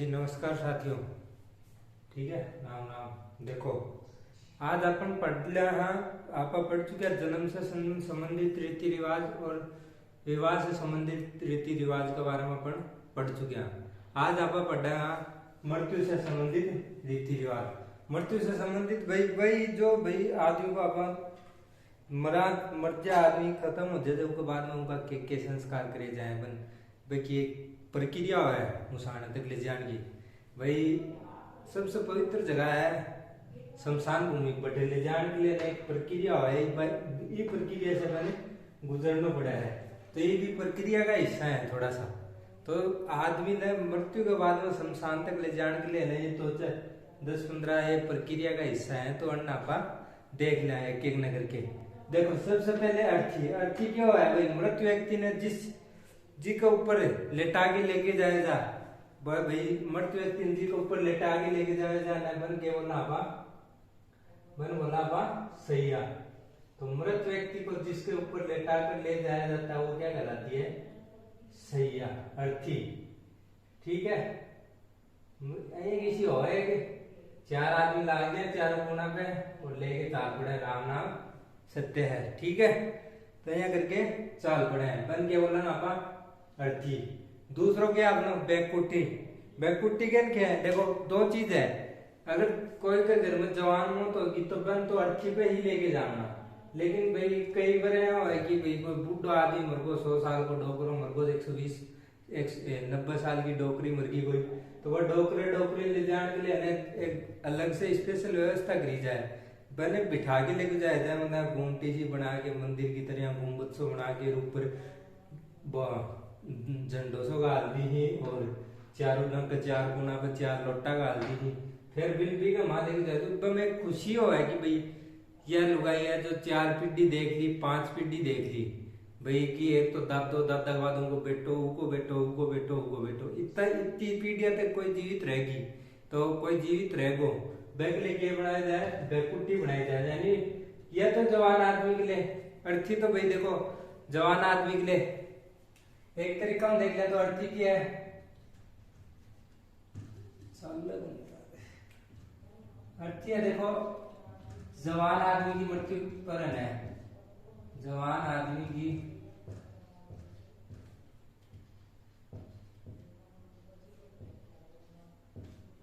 जी नमस्कार साथियों। ठीक है, राम राम। देखो, आज अपन पढ़ लिया हाँ, आप पढ़ चुके हैं जन्म से संबंधित रीति रिवाज और विवाह से संबंधित रीति रिवाज के बारे में अपन पढ़ चुके हैं। आज आप पढ़ रहे हैं मृत्यु से संबंधित रीति रिवाज। मृत्यु से संबंधित भाई जो आदमी को अपन मर जाए, आदमी खत्म हो जाए, उसके बाद में उनका के संस्कार करे जाए अपन भाई की एक प्रक्रिया है मुसाने तक ले जाने की। भाई सबसे पवित्र जगह है शमशान भूमि पर ले जाने के लिए एक प्रक्रिया है। ये प्रक्रिया से मैंने गुजरना पड़ा है, तो ये भी प्रक्रिया का हिस्सा है थोड़ा सा। तो आदमी ने मृत्यु के बाद में शमशान तक ले जाने के लिए नहीं तो 10-15 ये प्रक्रिया का हिस्सा है। तो अन्नापा देख लिया एक एक नगर के। देखो, सबसे पहले अर्थी क्या है भाई? मृत व्यक्ति ने जी के ऊपर लेटा के लेके जाएगा भाई, मृत व्यक्ति जी के ऊपर लेटा के लेके जाएगा ना बन के बोला बा सैया। तो मृत व्यक्ति को जिसके ऊपर लेटा कर ले जाया जाता है वो क्या कहलाती है? सैया, अर्थी। ठीक है, किसी हो कि 4 आदमी लाग गए चारों कोना पे और लेके चाल पड़े, राम नाम सत्य है। ठीक है, तो यहाँ करके चाल पड़े हैं बन के बोला ना आपा अर्थी। दूसरों के अपना बैकुटी। बैकुटी क्या है? देखो, 2 चीज है। अगर कोई के घर में जवान मौत होगी तो बन तो अर्थी पे ही लेके जाना। लेकिन भाई कई बार है कि भाई कोई बूढ़ा आदमी मर गो, 100 साल को डोकरो मर गो, 90 साल की डोकरी मर गई कोई, तो वह डोकरे ले जाने के लिए एक अलग से स्पेशल व्यवस्था करी जाए। पहले बिठा के लेके जाया जाए, मतलब घूमटी सी बना के मंदिर की तरह गुम्बद सो बना के ऊपर झंडों से गाल दी ही और चारों रंग का 4 कोना पर 4 लोटा गाल दी ही। फिर बिल का माँ लेके जाए तो में खुशी हो है कि भाई यह लुगाई है जो 4 पीढ़ी देख ली, 5 पीढ़ी देख ली भाई कि एक तो दादा के बाद उनको बेटो इतनी पीढ़ियां तक कोई जीवित रहेगी तो कोई जीवित रहेगो। बैग लेके बनाया जाए, बैकुट्टी बनाई जाए, यानी यह तो जवान आदमी के लिए। अर्थी तो भाई देखो जवान आदमी के लिए एक तरीका हम देख ले तो अर्थी की है अर्थी है। देखो, जवान आदमी की मृत्यु पर है, जवान आदमी की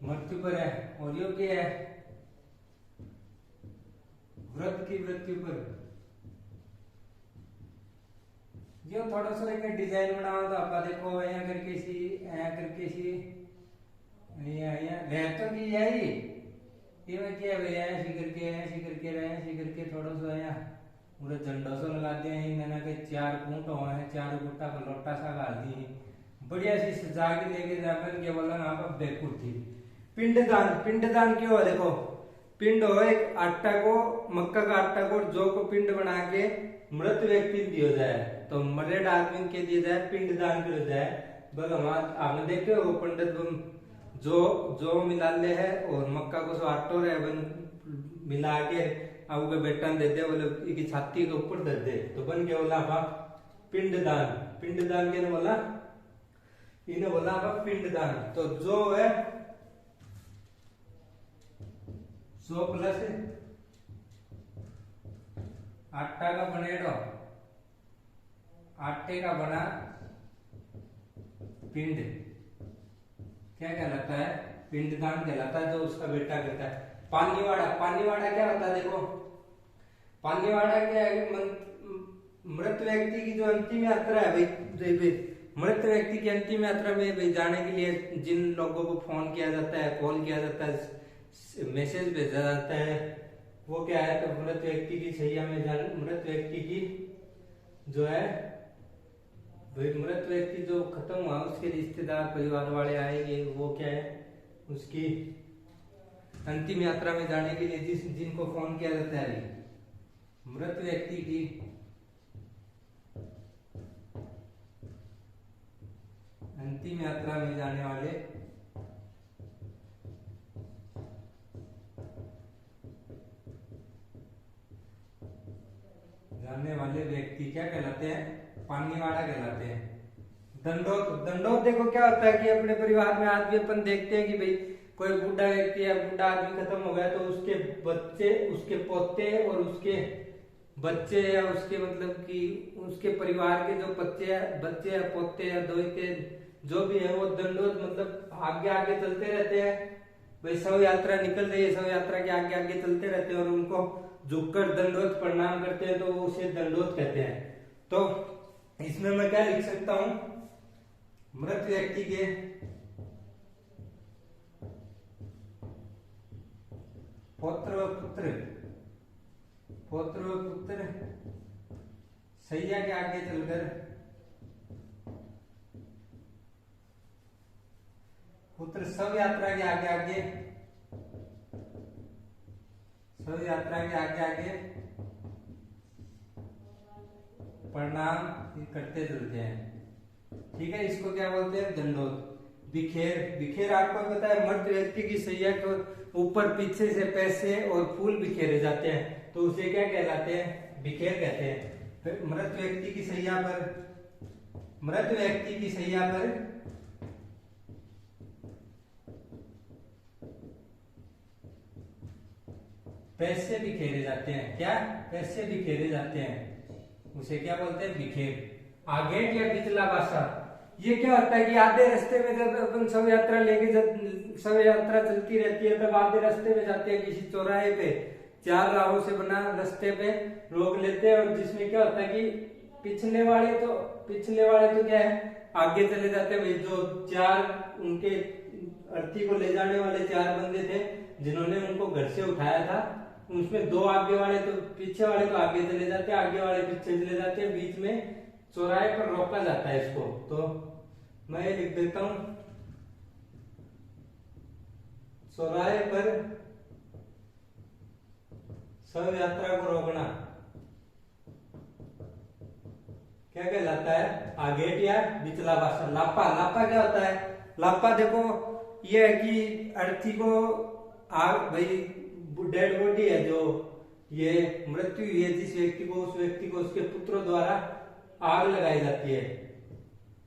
मृत्यु पर है और योग्य है वृद्ध की मृत्यु पर। जो थोड़ा सा एक डिजाइन बनाओ तो आप देखो यहाँ करके सी तो की यही ये मैं क्या भैया ऐसी करके थोड़ा सा यहाँ पूरा झंडा सा लगा दिया है, मैंने के 4 कूट हुआ है, 4 गुट्टा का लोटा सा गाल दी बढ़िया सी सजा के लेके जाकर के बोला यहाँ पर बैकुट थी। पिंडदान क्यों है? देखो, पिंड हो एक आटा को, मक्का का आटा को जौ को पिंड बना के मृत व्यक्ति दिया जाए, तो मरेड आदमी के दिया जाए, पिंडदान किया जाए। बस आपने देखे हो पंडित जो मिला ले है और मक्का को सो आटो रहे बन मिला के अब बेटा दे दे, बोले की छाती के ऊपर दे दे, तो बन गया बोला आप पिंडदान के बोला इन्हें बोला आप पिंडदान। तो जो है 100 प्लस आटा का बनेडो, आटे का बना पिंड क्या कहलाता है? पिंडदान कहलाता है, जो उसका बेटा करता है। पानीवाड़ा क्या होता है? देखो, पानीवाड़ा क्या है? मृत व्यक्ति की जो अंतिम यात्रा है भाई, मृत व्यक्ति की अंतिम यात्रा में भाई जाने के लिए जिन लोगों को फोन किया जाता है, कॉल किया जाता है, मैसेज भेजा जाता है, वो क्या है? तो मृत व्यक्ति की सैया में मृत व्यक्ति की जो है मृत व्यक्ति जो खत्म हुआ उसके रिश्तेदार परिवार वाले आएंगे, वो क्या है उसकी अंतिम यात्रा में जाने के लिए जिनको फोन किया जाता है मृत व्यक्ति की अंतिम यात्रा में जाने वाले व्यक्ति क्या कहलाते हैं? पानीवाड़ा कहलाते हैं। दंडोत, दंडोत देखो क्या होता है कि अपने परिवार में आदमी अपन देखते हैं कि भाई कोई बूढ़ा व्यक्ति या बूढ़ा आदमी खत्म हो गया तो उसके बच्चे, उसके पोते और उसके बच्चे या उसके मतलब कि उसके परिवार के जो बच्चे या पोते या दोहिते जो भी है वो दंडोत मतलब आगे आगे चलते रहते हैं। भाई शव यात्रा निकल रही है, शव यात्रा के आगे आगे चलते रहते हैं और उनको झुककर दंडोत प्रणाम करते हैं, तो उसे दंडोत कहते हैं। तो इसमें मैं क्या लिख सकता हूं, मृत व्यक्ति के पौत्र व पुत्र, पौत्र व पुत्र सैया के आगे चलकर पुत्र शव यात्रा के आगे आगे, शव यात्रा के आगे आगे प्रणाम करते चलते हैं। ठीक है, इसको क्या बोलते हैं, दंडोत। बिखेर, बिखेर आपको पता है मृत व्यक्ति की सैया के ऊपर पीछे से पैसे और फूल बिखेरे जाते हैं, तो उसे क्या कहलाते हैं, बिखेर कहते हैं। फिर मृत व्यक्ति की सैया पर, मृत व्यक्ति की सैया पर पैसे बिखेरे जाते हैं। क्या, पैसे बिखेरे जाते हैं, उसे क्या बोलते हैं, बिखेर। आगेट या बिचला बासा, ये क्या होता है कि आधे रास्ते में जब अपन शव यात्रा लेके शव यात्रा चलती रहती है तब आधे रास्ते में जाते हैं किसी चौराहे पे, चार राहों से बना रास्ते पे रोक लेते हैं, और जिसमें क्या होता है कि पिछले वाले तो क्या है आगे चले जाते हैं। भाई जो चार उनके अर्थी को ले जाने वाले चार बंदे थे जिन्होंने उनको घर से उठाया था, उसमें दो आगे वाले तो पीछे वाले तो आगे चले जाते हैं, आगे वाले पीछे चले जाते हैं, बीच में चौराहे पर रोका जाता है इसको। तो मैं ये लिख देता हूं, चौराहे पर शव यात्रा को रोकना क्या कहलाता है, आगेट या बिचला भाषा। लापा, लापा क्या होता है, लापा देखो ये है कि अर्थी को भाई डेड बॉडी है जो ये मृत्यु हुई है जिस व्यक्ति को, उस व्यक्ति को उसके पुत्रों द्वारा आग लगाई जाती है,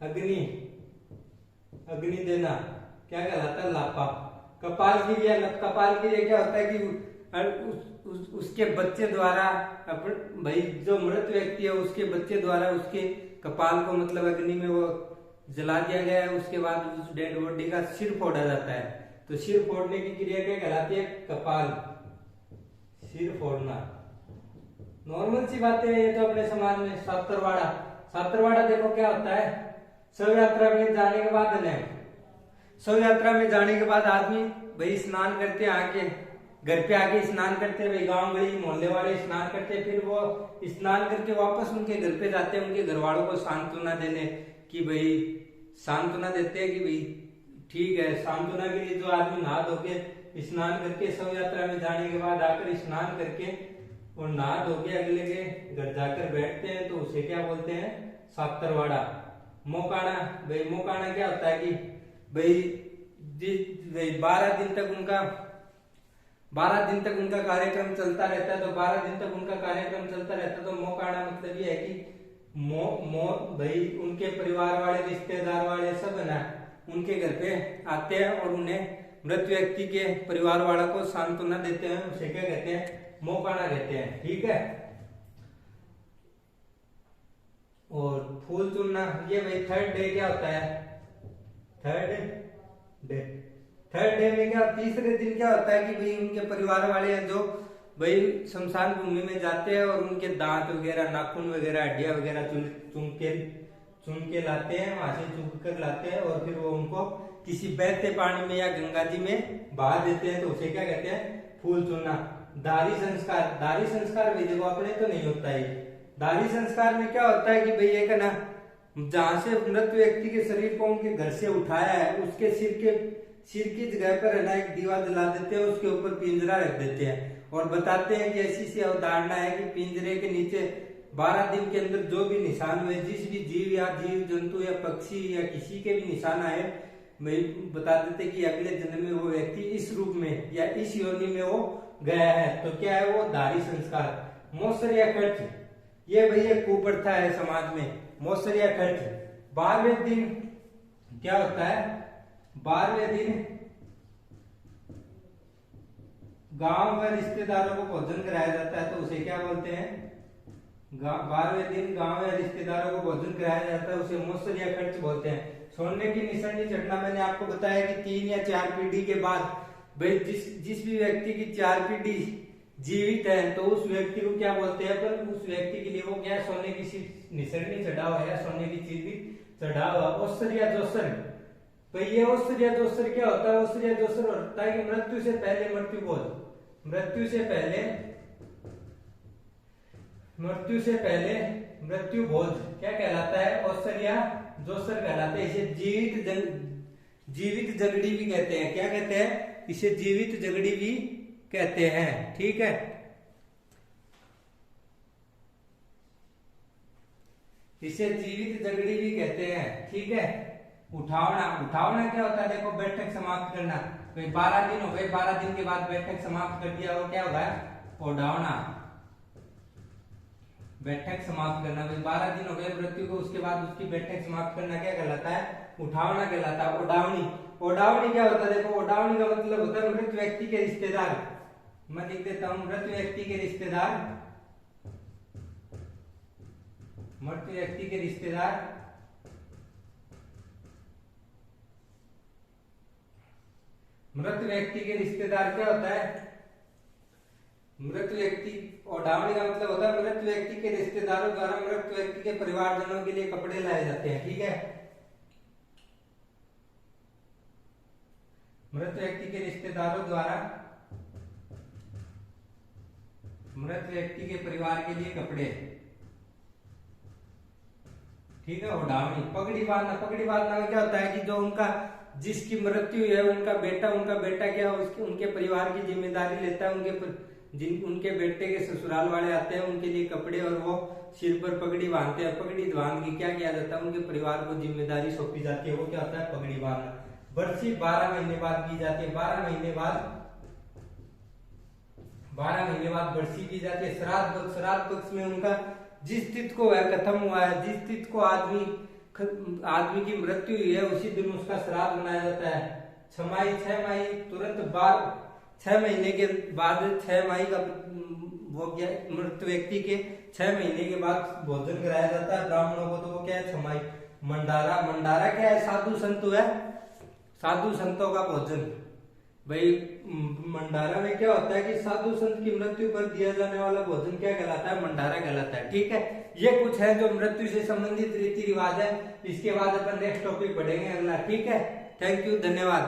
अग्नि, अग्नि देना क्या कहलाता है, लापा। कपाल क्रिया, कपाल क्रिया क्या होता है कि उसके बच्चे द्वारा भाई जो मृत व्यक्ति है उसके बच्चे द्वारा उसके कपाल को मतलब अग्नि में वो जला दिया गया है, उसके बाद उस डेड बॉडी का सिर फोड़ा जाता है। तो सिर फोड़ने की क्रिया क्या कहलाती है, कपाल, सिर फोड़ना। नॉर्मल सी बातें हैं ये तो अपने समाज में। सातरवाड़ा, सातरवाड़ा देखो क्या होता है, शव यात्रा में जाने के बाद है, शव यात्रा में जाने के बाद आदमी भाई स्नान करते आके घर पे आके स्नान करते, भाई गांव गली मोहल्ले वाले स्नान करते, फिर वो स्नान करके वापस उनके घर पे जाते हैं, उनके घर वालों को सांत्वना देने की, भाई सांत्वना देते हैं कि भाई ठीक है। सांत्वना के लिए जो आदमी नहा धो के स्नान करके शव यात्रा में जाने के बाद आकर स्नान करके और नहा धो के अगले के घर जाकर बैठते हैं, तो उसे क्या बोलते हैं, सातरवाड़ा। मोकाणा, भाई मोकाणा क्या होता है कि भाई 12 दिन तक उनका कार्यक्रम चलता रहता है, तो 12 दिन तक उनका कार्यक्रम चलता रहता है, तो मोकाणा मतलब ये है कि भाई उनके परिवार वाले रिश्तेदार वाले सब है ना उनके घर पे आते हैं और उन्हें मृत व्यक्ति के परिवार वाला को सांत्वना देते हैं, उसे क्या कहते हैं, मोकाणा कहते हैं। ठीक है, और फूल चुनना, ये भाई थर्ड डे क्या होता है, थर्ड डे में क्या, तीसरे दिन क्या होता है कि भाई उनके परिवार वाले हैं जो भाई शमशान भूमि में जाते हैं और उनके दांत वगैरह, नाखून वगैरह, हड्डियां वगैरह चुन के लाते हैं, वहां से चुन कर लाते हैं और फिर वो उनको किसी बहते पानी में या गंगा जी में बहा देते हैं, तो उसे क्या कहते हैं, फूल चुनना। दारी संस्कार, दारी संस्कार भाई देखो अपने तो नहीं होता है। दारी संस्कार में क्या होता है कि भाई एक है ना, जहां से मृत व्यक्ति के शरीर को उनके घर से उठाया है उसके सिर की जगह पर है ना एक दीवा जला देते हैं, उसके ऊपर पिंजरा रख देते हैं और बताते हैं कि ऐसी सी अवधारणा है कि पिंजरे के नीचे 12 दिन के अंदर जो भी निशान हुए, जिस भी जीव या जीव जंतु या पक्षी या किसी के भी निशान आए, बता देते कि अगले जन्म में वो व्यक्ति इस रूप में या इस योनि में वो गया है। तो क्या है वो, दारी संस्कार। मौसर या खर्च, ये भैया कुप्रथा है समाज में। मौसर या खर्च, 12वें दिन क्या होता है, 12वें दिन गांव में रिश्तेदारों को भोजन कराया जाता है, तो उसे क्या बोलते हैं, 12वें दिन गांव में रिश्तेदारों को भोजन कराया जाता है, उसे मौसर या खर्च बोलते हैं। सोने की निशानी चढ़ना, मैंने आपको बताया कि 3 या 4 पीढ़ी के बाद भाई जिस भी व्यक्ति की 4 पीढ़ी जीवित है तो उस व्यक्ति को क्या बोलते हैं, पर उस व्यक्ति के लिए वो क्या सोने की निशानी चढ़ा हुआ है, सोने की चीज भी चढ़ा हुआ। ओसर या जोसर, तो ये ओसर या जोसर क्या होता है, ओसर या जोसर होता है कि मृत्यु से पहले मृत्यु भोज, मृत्यु से पहले मृत्यु भोज क्या कहलाता है, ओसर या जोसर कहलाता है। इसे जीवित जगड़ी भी कहते हैं, क्या कहते हैं, इसे जीवित जगड़ी भी कहते हैं। ठीक है, इसे जीवित जगड़ी भी कहते हैं। ठीक है, उठावना, उठावना क्या होता है, देखो बैठक समाप्त करना, तो 12 दिन हो गए, 12 दिन के बाद बैठक समाप्त कर दिया, वो क्या होगा, उठावना, बैठक समाप्त करना। 12 दिन हो गए मृत्यु को, उसके बाद उसकी बैठक समाप्त करना क्या कहलाता है, उठावना कहलाता है। ओडावनी, ओडावनी क्या होता है, देखो ओडावनी का मतलब होता है मृत व्यक्ति के रिश्तेदार, मैं लिख देता हूं, मृत व्यक्ति के रिश्तेदार, मृत व्यक्ति के रिश्तेदार, मृत व्यक्ति के रिश्तेदार क्या होता है, मृत व्यक्ति, ओढ़ावनी का मतलब होता है मृत व्यक्ति के रिश्तेदारों द्वारा मृत व्यक्ति के परिवारजनों के लिए कपड़े लाए जाते हैं। ठीक है, मृत व्यक्ति के रिश्तेदारों द्वारा मृत व्यक्ति के परिवार के लिए कपड़े। ठीक है, ओढ़ावनी। पगड़ी बांधना, पगड़ी बांधना में क्या होता है कि जो उनका जिसकी मृत्यु है उनका बेटा क्या उसके उनके परिवार की जिम्मेदारी लेता है, उनके बेटे के ससुराल वाले आते हैं उनके लिए कपड़े और वो सिर पर पगड़ी बांधते हैं। पगड़ी बांध के क्या किया जाता है, उनके परिवार को जिम्मेदारी सौंपी जाती है, वो क्या होता है, पगड़ी बांधना। बरसी 12 महीने बाद की जाती है, 12 महीने बाद बरसी की जाती है। श्राद्ध पक्ष में उनका जिस तिथि को वह खत्म हुआ है, जिस तिथि को आदमी की मृत्यु हुई है उसी दिन उसका श्राद्ध मनाया जाता है। 6 माही तुरंत बाद 6 महीने के बाद 6 माही का वो क्या मृत व्यक्ति के 6 महीने के बाद भोजन कराया जाता है ब्राह्मणों को, तो वो क्या है, 6 माही। मंडारा क्या है, साधु संत है, साधु संतों का भोजन। भाई मंडारा में क्या होता है कि साधु संत की मृत्यु पर दिया जाने वाला भोजन क्या कहलाता है, मंडारा कहलाता है। ठीक है, ये कुछ है जो मृत्यु से संबंधित रीति रिवाज है। इसके बाद अपन नेक्स्ट टॉपिक पढ़ेंगे अगला। ठीक है, थैंक यू, धन्यवाद।